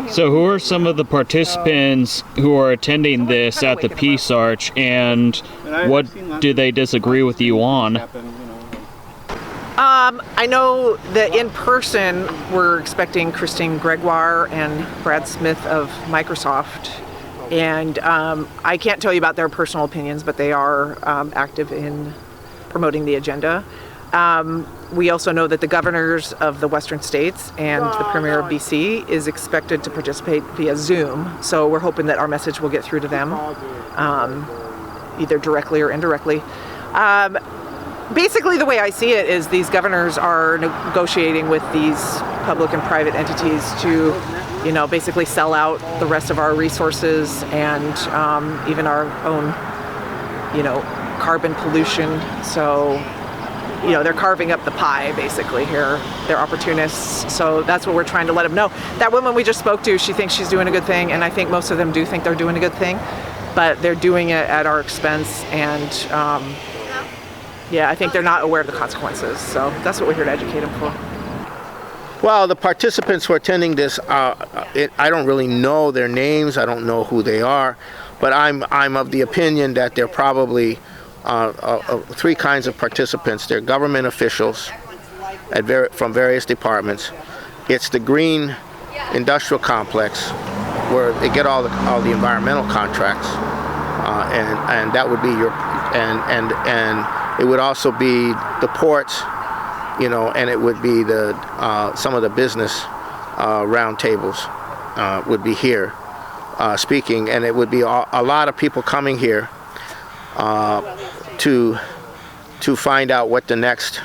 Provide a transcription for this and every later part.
So who are some of the participants who are attending this at the Peace Arch, and what do they disagree with you on? I know that in person we're expecting Christine Gregoire and Brad Smith of Microsoft, and I can't tell you about their personal opinions, but they are active in promoting the agenda. We also know that the governors of the western states and the Premier of BC is expected to participate via Zoom, so we're hoping that our message will get through to them, either directly or indirectly. Basically, the way I see it is these governors are negotiating with these public and private entities to, basically sell out the rest of our resources and even our own, carbon pollution. So, they're carving up the pie basically here. They're opportunists. So that's what we're trying to let them know. That woman we just spoke to, she thinks she's doing a good thing, and I think most of them do think they're doing a good thing, but they're doing it at our expense, and I think they're not aware of the consequences. So that's what we're here to educate them for. Well, the participants who are attending this, I don't really know their names. I don't know who they are, but I'm of the opinion that they're probably three kinds of participants. They're government officials from various departments. It's the green industrial complex where they get all the environmental contracts, and that would be and it would also be the ports, and it would be some of the business roundtables would be here speaking, and it would be a lot of people coming here to find out what the next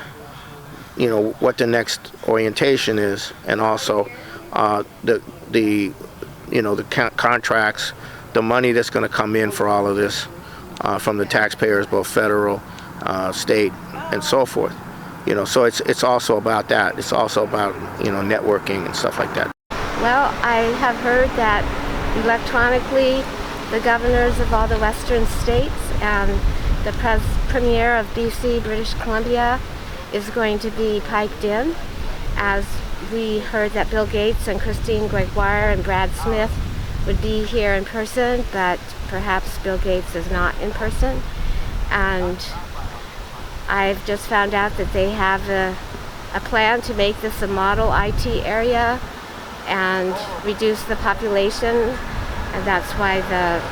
orientation is, and also the contracts, the money that's going to come in for all of this from the taxpayers, both federal, state, and so forth. So it's also about that. It's also about networking and stuff like that. Well, I have heard that electronically the governors of all the western states and the Premier of BC, British Columbia, is going to be piped in, as we heard that Bill Gates and Christine Gregoire and Brad Smith would be here in person, but perhaps Bill Gates is not in person. And I've just found out that they have a plan to make this a model IT area and reduce the population, and that's why the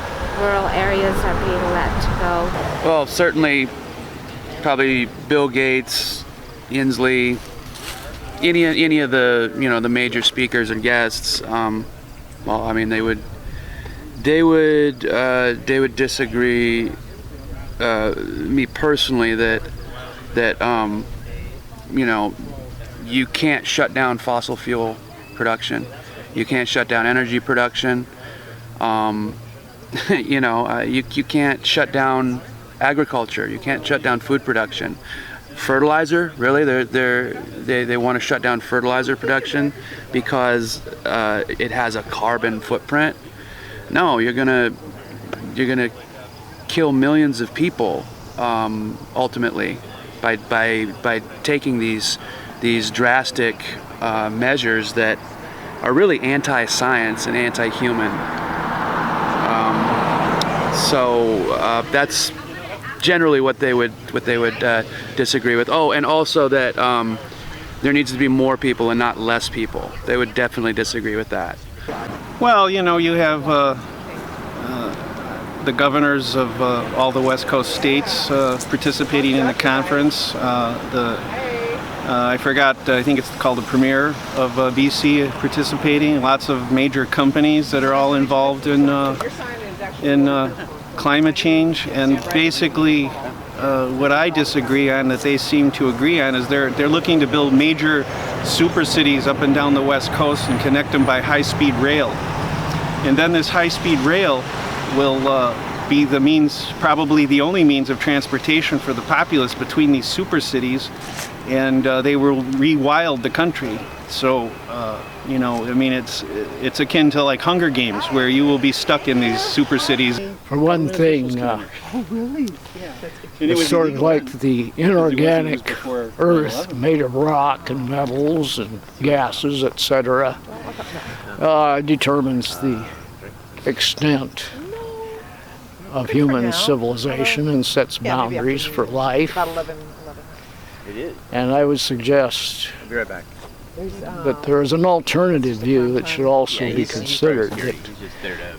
rural areas are being let go. Well, certainly, probably Bill Gates, Inslee, any of the the major speakers and guests. They would disagree. Me personally, that you can't shut down fossil fuel production. You can't shut down energy production. You can't shut down agriculture. You can't shut down food production. Fertilizer, really? They want to shut down fertilizer production because it has a carbon footprint. No, you're gonna kill millions of people ultimately by taking these drastic measures that are really anti-science and anti-human. So that's generally what they would disagree with. Oh, and also that there needs to be more people and not less people. They would definitely disagree with that. Well, you have the governors of all the West Coast states participating in the conference. I forgot, I think it's called the Premier of BC participating. Lots of major companies that are all involved in climate change, and basically what I disagree on that they seem to agree on is they're looking to build major super cities up and down the West Coast and connect them by high-speed rail. And then this high-speed rail will be the means, probably the only means of transportation for the populace between these super cities, and they will rewild the country. So, it's akin to like Hunger Games, where you will be stuck in these super cities. For one thing, it's sort of like the inorganic earth made of rock and metals and gases, etc. determines the extent of human civilization and sets boundaries for life. About 11. And I would suggest I'll be right back. that there is an alternative view that should also be considered. That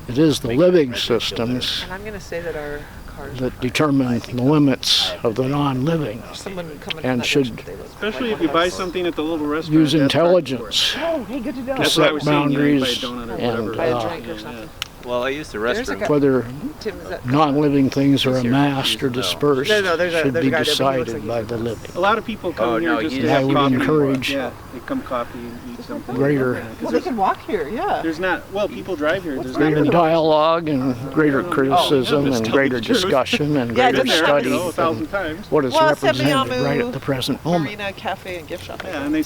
it is the living systems And I'm going to say that our cars that determine the limits of the non-living someone coming from and that should direction today was Especially if you buy something at the little restaurant. use that's hard. intelligence Oh, hey, good to know. to That's what I set was saying, you know, you buy a boundaries donut or and whatever. Buy a drink or something. Well, I used the There's a restroom. guy- whether Tim, is that? non-living things are amassed or dispersed No, there's a should be guy there, but he looks decided like by he's- the living. A lot of people come Oh, here no, just you to just- have I would coffee. encourage- Yeah, they come coffee and eat something. Greater, Well, they can walk here, yeah. There's not, well, people drive here. There's not greater many. dialogue and greater criticism that's and totally greater true. discussion and Yeah, I greater did that. study You know, than 1,000 times. what is Well, represented Semiahmoo right at the present moment. Marina Cafe and Gift Shop. Yeah, and they